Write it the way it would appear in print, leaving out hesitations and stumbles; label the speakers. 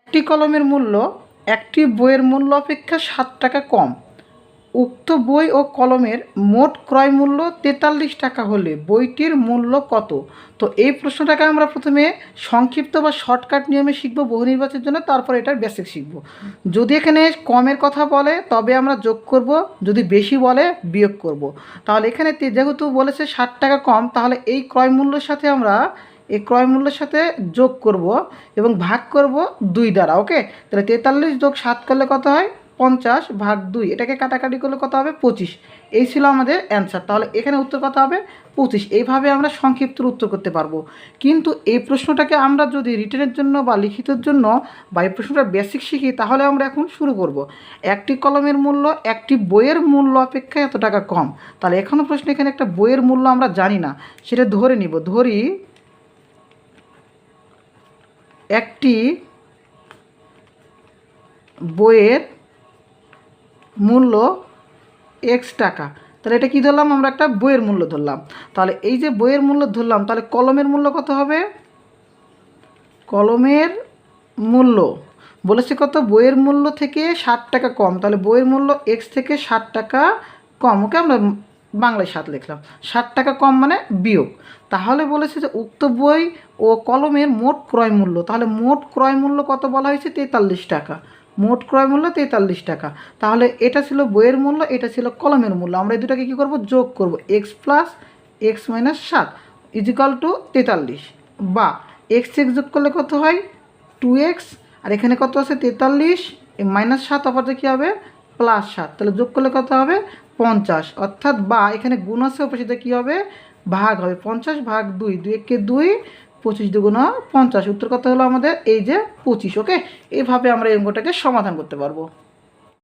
Speaker 1: একটি কলমের মূল্য একটি বইয়ের মূল্য অপেক্ষা 7 টাকা কম। উক্ত বই ও কলমের মোট ক্রয় মূল্য 43 টাকা হলে বইটির মূল্য কত? তো এই প্রশ্নটাকে আমরা প্রথমে সংক্ষিপ্ত বা শর্টকাট নিয়মে শিখব বহুনির্বাচনের জন্য, তারপর এটার বেসিক শিখব। যদি এখানে কমের কথা বলে তবে আমরা যোগ করব, যদি বেশি বলে বিয়োগ করব। তাহলে এখানে যেহেতু বলেছে 60 টাকা কম, তাহলে এই ক্রয় মূল্যের সাথে আমরা এই ক্রয় মূল্যের সাথে যোগ করব এবং ভাগ করব 2 দ্বারা। ওকে, তাহলে 43 যোগ 7 করলে কত হয়? 50 ভাগ 2, এটাকে কাটাকাটি করলে কত হবে? 25। এই ছিল আমাদের অ্যান্সার। তাহলে এখানে উত্তর কত হবে? 25। এইভাবে আমরা সংক্ষিপ্ত উত্তর করতে পারবো। কিন্তু এই প্রশ্নটাকে আমরা যদি রিটেনের জন্য বা লিখিতের জন্য বা এই প্রশ্নটা বেসিক শিখি, তাহলে আমরা এখন শুরু করব। একটি কলমের মূল্য একটি বইয়ের মূল্য অপেক্ষা এত টাকা কম। তাহলে এখনও প্রশ্ন, এখানে একটা বইয়ের মূল্য আমরা জানি না, সেটা ধরে নিব। ধরি একটি বইয়ের মূল্য x টাকা। তাহলে এটা কী ধরলাম? আমরা একটা বইয়ের মূল্য ধরলাম। তাহলে এই যে বইয়ের মূল্য ধরলাম, তাহলে কলমের মূল্য কত হবে? কলমের মূল্য বলেছে কত? বইয়ের মূল্য থেকে 60 টাকা কম। তাহলে বইয়ের মূল্য x থেকে 60 টাকা কম। ওকে, আমরা বাংলায় 7 লিখলাম। 60 টাকা কম মানে বিয়োগ। তাহলে বলেছে যে উক্ত বই ও কলমের মোট ক্রয় মূল্য। তাহলে মোট ক্রয় মূল্য কত বলা হয়েছে? 43 টাকা। মোট ক্রয় মূল্য 43 টাকা। তাহলে এটা ছিল বইয়ের মূল্য, এটা ছিল কলমের মূল্য। আমরা এই দুটাকে কী করব? যোগ করব। x plus x minus 7 is equal to 43, বা x যোগ করলে কত হয়? 2x। আর এখানে কত আছে? 43 -7 অপরটা কী হবে? +7। তাহলে যোগ করলে কত হবে? 50। অর্থাৎ বা এখানে গুণ আছে, অপোজিটে কী হবে? ভাগ হবে। 50 ভাগ 2, 2 একে 2, 25 দুগুণ 50। উত্তর কত হলো আমাদের? এই যে 25। ওকে, এইভাবে আমরা এই অঙ্কটাকে সমাধান করতে পারবো।